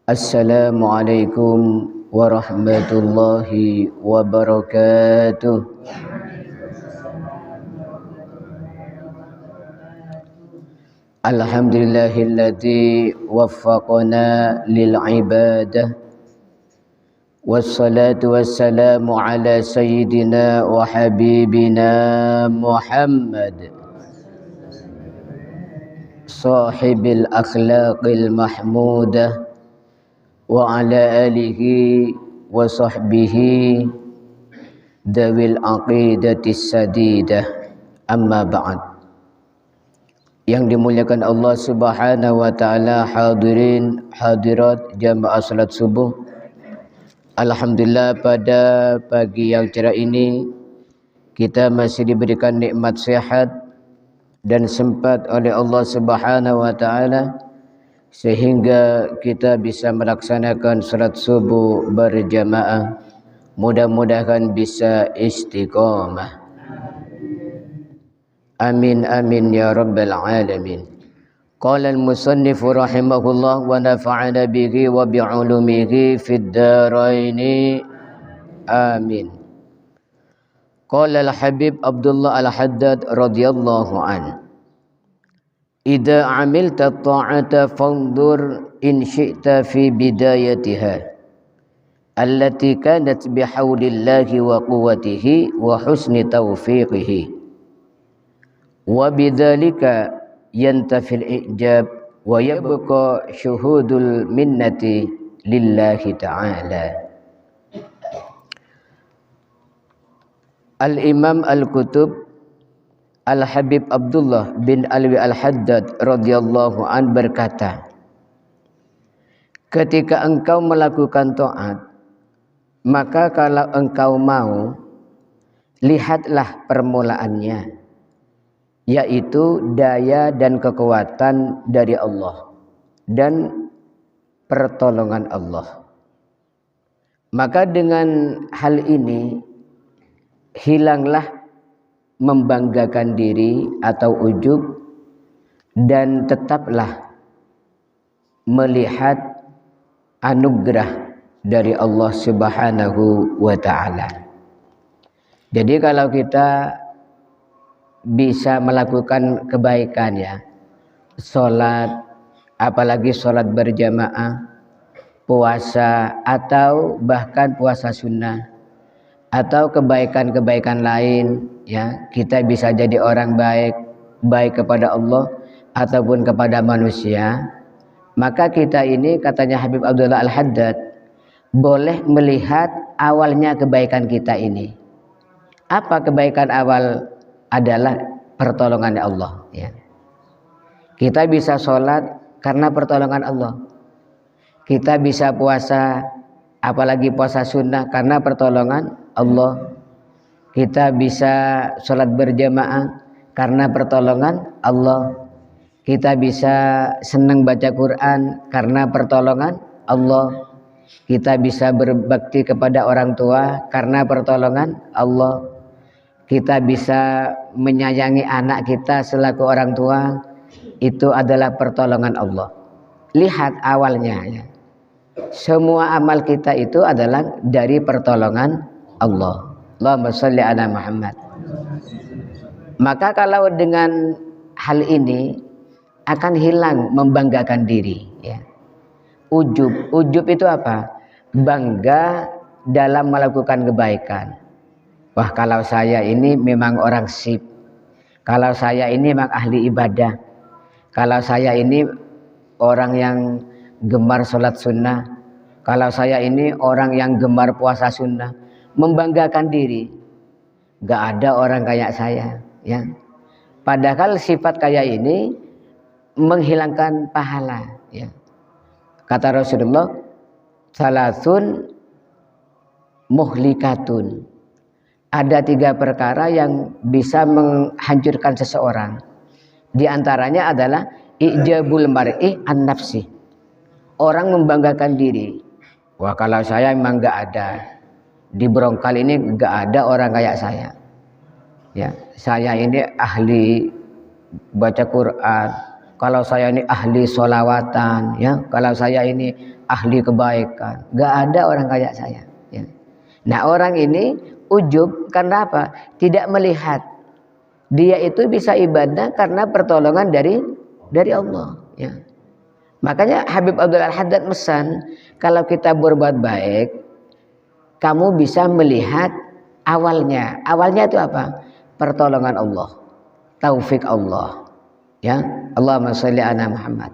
Assalamualaikum warahmatullahi wabarakatuh. Alhamdulillahilladzi waffaqana lil ibadah wassalatu wassalamu ala sayyidina wa habibina Muhammad sahibil akhlaqil mahmudah wa ala alihi wa sahbihi dawil aqidatis sadidah, amma ba'd. Yang dimuliakan Allah Subhanahu wa taala, hadirin hadirat jamaah salat subuh. Alhamdulillah, pada pagi yang cerah ini kita masih diberikan nikmat sehat dan sempat oleh Allah Subhanahu wa taala sehingga kita bisa melaksanakan salat subuh berjamaah. Mudah-mudahan bisa istiqamah. Amin amin ya rabbal alamin. Qala al-musannif rahimahullah wa nafa'ana bihi wa bi'ulumihi fid dharain. Amin. Qala al-Habib Abdullah Al-Haddad radhiyallahu anhu, idza amilta ta'ata fanzur in syi'ta fi bidayatiha allati kanat bihaulillahi wa quwwatihi wa husni taufiqihi wa bidzalika yantafil ijab wa yabqa syuhudul minnati lillahi ta'ala. Al-Imam Al-Qutub Al-Habib Abdullah bin Alwi Al-Haddad radhiyallahu an berkata, ketika engkau melakukan taat, maka kalau engkau mau, lihatlah permulaannya, yaitu daya dan kekuatan dari Allah dan pertolongan Allah. Maka dengan hal ini hilanglah membanggakan diri atau ujub, dan tetaplah melihat anugerah dari Allah Subhanahu wa ta'ala. Jadi kalau kita bisa melakukan kebaikan, ya, sholat, apalagi sholat berjamaah, puasa, atau bahkan puasa sunnah, atau kebaikan-kebaikan lain, ya, kita bisa jadi orang baik, baik kepada Allah ataupun kepada manusia. Maka kita ini, katanya Habib Abdullah Al-Haddad, boleh melihat awalnya kebaikan kita ini. Apa kebaikan awal? Adalah pertolongan Allah, ya. Kita bisa sholat karena pertolongan Allah. Kita bisa puasa, apalagi puasa sunnah, karena pertolongan Allah. Kita bisa sholat berjamaah karena pertolongan Allah. Kita bisa senang baca Quran karena pertolongan Allah. Kita bisa berbakti kepada orang tua karena pertolongan Allah. Kita bisa menyayangi anak kita selaku orang tua, itu adalah pertolongan Allah. Lihat awalnya, ya. Semua amal kita itu adalah dari pertolongan Allah. Allahumma sholli ala Muhammad. Maka kalau dengan hal ini akan hilang membanggakan diri, ya. Ujub itu apa? Bangga dalam melakukan kebaikan. Wah, kalau saya ini memang orang sip, kalau saya ini memang ahli ibadah, kalau saya ini orang yang gemar sholat sunnah, kalau saya ini orang yang gemar puasa sunnah. Membanggakan diri. Gak ada orang kayak saya, ya. Padahal sifat kayak ini menghilangkan pahala, ya. Kata Rasulullah, salasun muhlikatun. Ada 3 perkara yang bisa menghancurkan seseorang. Di antaranya adalah ijabul mar'i an nafsi. Orang membanggakan diri. Wah, kalau saya memang gak ada. Di Brongkal ini gak ada orang kayak saya, ya. Saya ini ahli baca Quran, kalau saya ini ahli sholawatan, ya, kalau saya ini ahli kebaikan. Gak ada orang kayak saya. Ya. Nah orang ini ujub karena apa? Tidak melihat dia itu bisa ibadah karena pertolongan dari Allah. Ya. Makanya Habib Abdul Al-Haddad mesan, kalau kita berbuat baik, kamu bisa melihat awalnya. Awalnya itu apa? Pertolongan Allah, taufik Allah. Ya, Allahumma sholli ala Muhammad.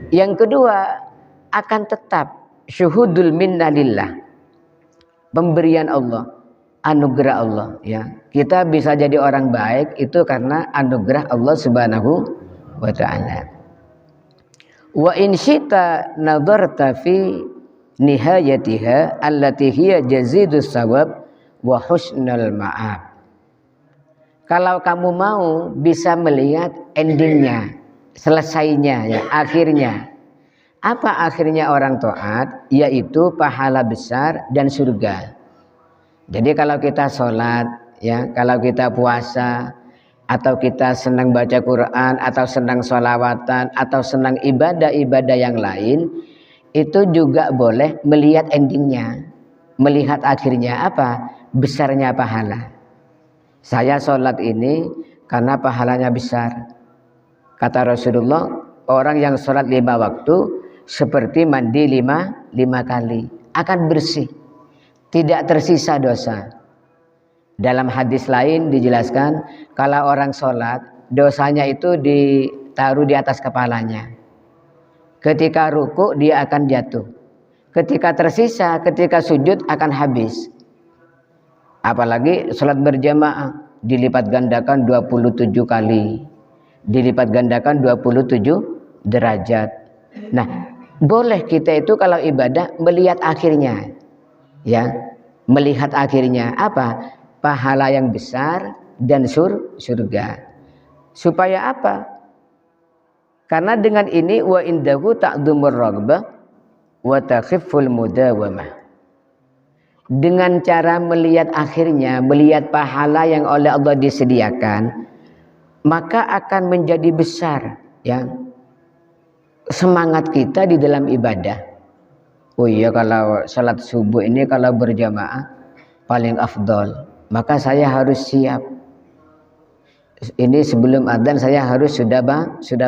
Yang kedua, akan tetap syuhudul minna lillah. Pemberian Allah, anugerah Allah, ya. Kita bisa jadi orang baik itu karena anugerah Allah Subhanahu wa taala. Wa in syi'ta nadharta fi nihayatiha allati hiya jazidus sawab wa husnul ma'ab. Kalau kamu mau bisa melihat endingnya, selesainya, ya, akhirnya. Apa akhirnya orang taat? Yaitu pahala besar dan surga. Jadi kalau kita sholat, ya, kalau kita puasa, atau kita senang baca Quran, atau senang sholawatan, atau senang ibadah-ibadah yang lain, itu juga boleh melihat endingnya, melihat akhirnya apa? Besarnya pahala. Saya sholat ini karena pahalanya besar. Kata Rasulullah, orang yang sholat 5 waktu seperti mandi 5 kali, akan bersih, tidak tersisa dosa. Dalam hadis lain dijelaskan, kalau orang sholat, dosanya itu ditaruh di atas kepalanya. Ketika ruku dia akan jatuh, ketika tersisa, ketika sujud akan habis. Apalagi sholat berjamaah dilipat gandakan 27 kali, dilipat gandakan 27 derajat. Nah, boleh kita itu kalau ibadah melihat akhirnya, ya, melihat akhirnya apa? Pahala yang besar dan surga. Supaya apa? Karena dengan ini wa indahu ta'dhumur raghbah wa takhiful mudawamah. Dengan cara melihat akhirnya, melihat pahala yang oleh Allah disediakan, maka akan menjadi besar, ya, semangat kita di dalam ibadah. Oh iya, kalau salat subuh ini kalau berjamaah paling afdol, maka saya harus siap. Ini sebelum adzan saya harus sudah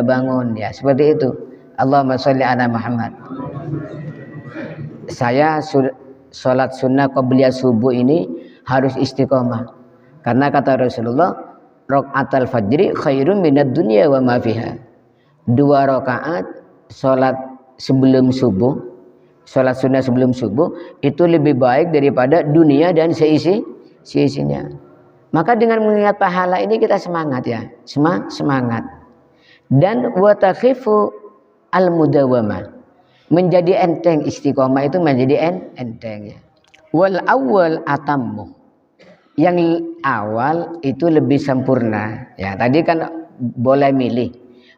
bangun, ya, seperti itu. Allahumma sholli ala Muhammad. Saya sholat sunnah qabliyah subuh ini harus istiqomah, karena kata Rasulullah, raqatul fajri khairun minad dunya wa ma fiha. 2 rakaat sholat sebelum subuh, sholat sunnah sebelum subuh itu lebih baik daripada dunia dan seisinya. Maka dengan mengingat pahala ini kita semangat, ya, semangat. Dan wa takhifu al mudawamah, menjadi enteng, istiqomah itu menjadi enteng, ya. Wal awal atammu, yang awal itu lebih sempurna, ya. Tadi kan boleh milih,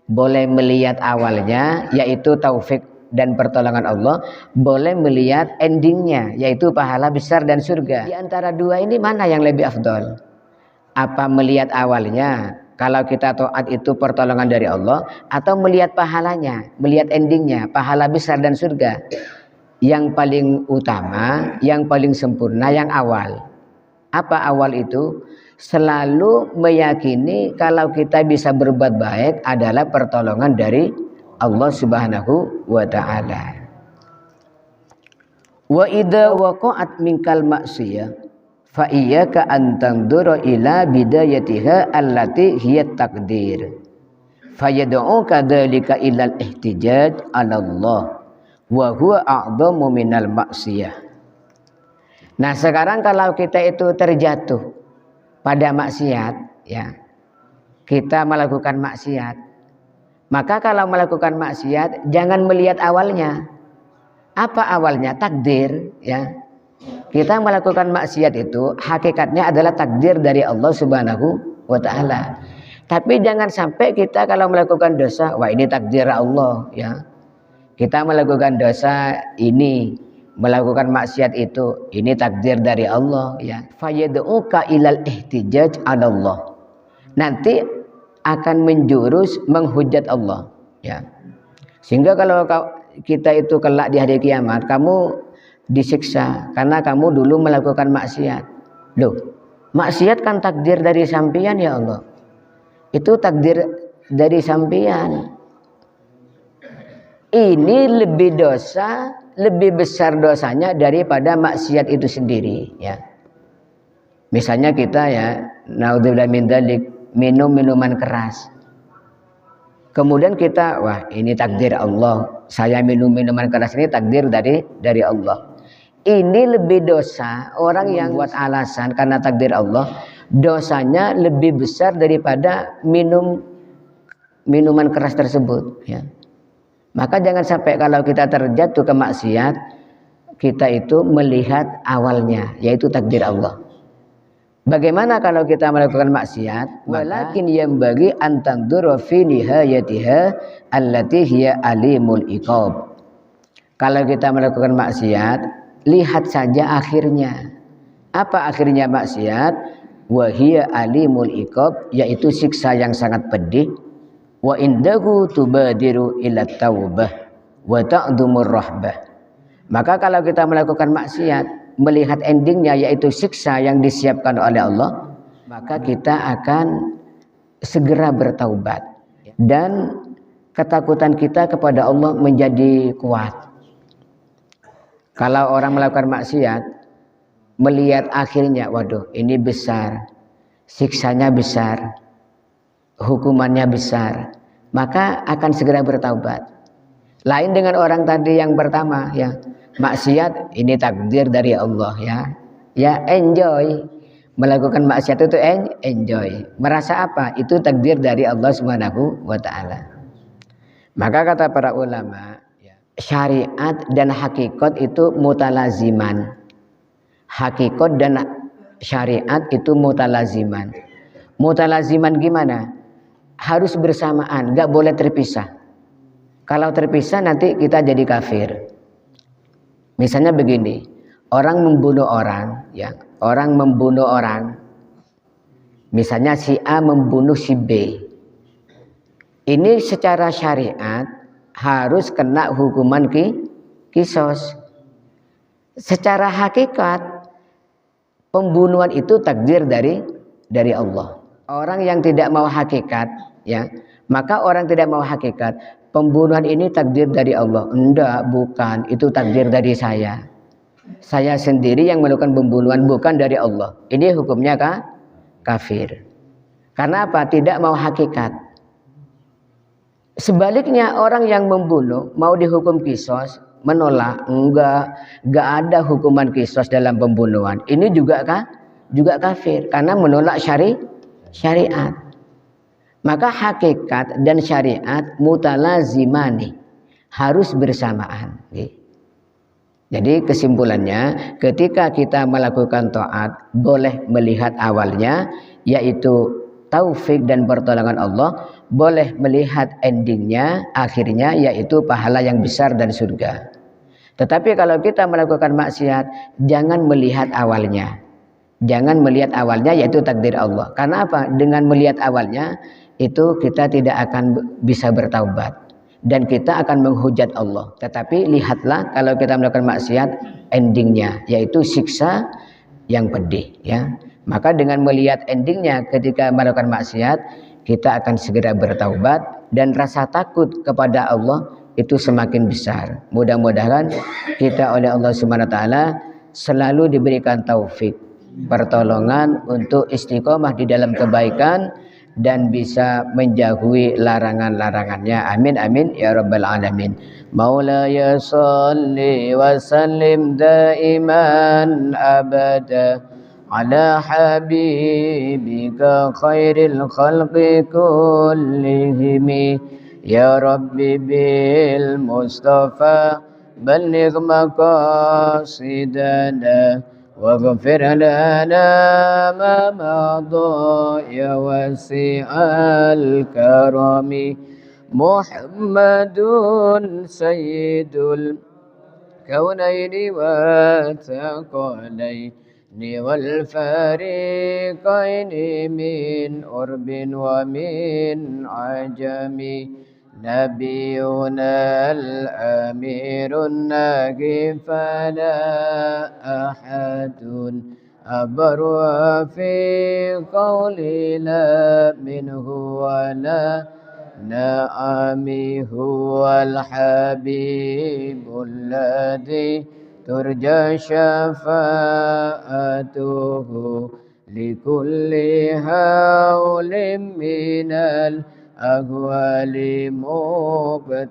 boleh melihat awalnya yaitu taufik dan pertolongan Allah, boleh melihat endingnya yaitu pahala besar dan surga. Di antara dua ini mana yang lebih afdol? Apa melihat awalnya, kalau kita taat itu pertolongan dari Allah, atau melihat pahalanya, melihat endingnya, pahala besar dan surga? Yang paling utama, yang paling sempurna, yang awal. Apa awal itu? Selalu meyakini kalau kita bisa berbuat baik adalah pertolongan dari Allah Subhanahu wa ta'ala. Wa idza waqa'at minkal ma'siyah fa iyyaka an tanzura ila bidayatiha allati hiya taqdir fayad'uka dzalika ilal ihtijaj 'ala Allah wa huwa a'dhamu minal ma'siyah. Nah, sekarang kalau kita itu terjatuh pada maksiat, ya, kita melakukan maksiat, maka kalau melakukan maksiat jangan melihat awalnya. Apa awalnya? Takdir, ya. Kita melakukan maksiat itu hakikatnya adalah takdir dari Allah Subhanahu wa ta'ala. Tapi jangan sampai kita kalau melakukan dosa, wah ini takdir Allah, ya. Kita melakukan dosa ini, melakukan maksiat itu, ini takdir dari Allah, ya. Fayad'uka ilal ihtijaj 'ala Allah. Nanti akan menjurus menghujat Allah, ya. Sehingga kalau kita itu kelak di hari kiamat, kamu disiksa karena kamu dulu melakukan maksiat. Loh, maksiat kan takdir dari sampian ya Allah. Itu takdir dari sampian. Ini lebih dosa, lebih besar dosanya daripada maksiat itu sendiri, ya. Misalnya kita ya, naudzubillah min dzalik, minum minuman keras. Kemudian kita, wah ini takdir Allah, saya minum minuman keras ini takdir dari Allah. Ini lebih dosa orang yang buat alasan karena takdir Allah, dosanya lebih besar daripada minum minuman keras tersebut, ya. Maka jangan sampai kalau kita terjatuh ke maksiat, kita itu melihat awalnya, yaitu takdir Allah. Bagaimana kalau kita melakukan maksiat? Walakin yang bagi antanduru fi nihayatiha allati hiya alimul iqab. Kalau kita melakukan maksiat, lihat saja akhirnya. Apa akhirnya maksiat? Wa hiya alimul iqab, yaitu siksa yang sangat pedih. Wa indahu tubadiru ila taubah wa ta'dumur rahbah. Maka kalau kita melakukan maksiat, melihat endingnya yaitu siksa yang disiapkan oleh Allah, maka kita akan segera bertaubat dan ketakutan kita kepada Allah menjadi kuat. Kalau orang melakukan maksiat, melihat akhirnya, waduh ini besar, siksanya besar, hukumannya besar, maka akan segera bertaubat. Lain dengan orang tadi yang pertama, ya, maksiat ini takdir dari Allah, ya enjoy melakukan maksiat itu, enjoy, merasa apa itu takdir dari Allah Subhanahu wa taala. Maka kata para ulama, syariat dan hakikat itu mutalaziman. Hakikat dan syariat itu mutalaziman. Mutalaziman gimana? Harus bersamaan, gak boleh terpisah. Kalau terpisah nanti kita jadi kafir. Misalnya begini, orang membunuh orang, ya, orang membunuh orang. Misalnya si A membunuh si B. Ini secara syariat harus kena hukuman kisos. Secara hakikat pembunuhan itu takdir dari Allah. Orang yang tidak mau hakikat, ya, maka orang tidak mau hakikat, pembunuhan ini takdir dari Allah. Enggak, bukan, itu takdir dari saya. Saya sendiri yang melakukan pembunuhan, bukan dari Allah. Ini hukumnya kafir. Karena apa? Tidak mau hakikat. Sebaliknya orang yang membunuh mau dihukum kisos, menolak, enggak ada hukuman kisos dalam pembunuhan. Ini juga kafir karena menolak syariat. Maka hakikat dan syariat mutalazimani, harus bersamaan. Jadi kesimpulannya, ketika kita melakukan taat, boleh melihat awalnya, yaitu taufik dan pertolongan Allah, boleh melihat endingnya, akhirnya, yaitu pahala yang besar dan surga. Tetapi kalau kita melakukan maksiat, jangan melihat awalnya. Jangan melihat awalnya, yaitu takdir Allah. Karena apa? Dengan melihat awalnya, itu kita tidak akan bisa bertaubat dan kita akan menghujat Allah. Tetapi lihatlah kalau kita melakukan maksiat, endingnya yaitu siksa yang pedih, ya. Maka dengan melihat endingnya ketika melakukan maksiat, kita akan segera bertaubat dan rasa takut kepada Allah itu semakin besar. Mudah-mudahan kita oleh Allah Subhanahu wa taala selalu diberikan taufik, pertolongan untuk istiqomah di dalam kebaikan dan bisa menjauhi larangan-larangannya. Amin amin ya rabbal alamin. Maulaya shalli wa sallim daiman abada ala habibika khairil khalqi kullihim. Ya Rabbi bil Mustafa balligh maqasidana واغفر لنا ما مضى يا واسع الكرم محمد سيد الكونين والثقلين والفريقين من أرب ومن عجم نبينا الأمير الناجي فلا أحد أبر في قول لا منه ولا نعمي هو الحبيب الذي ترجى شفاعته لكل هول من الأهوال مقتحم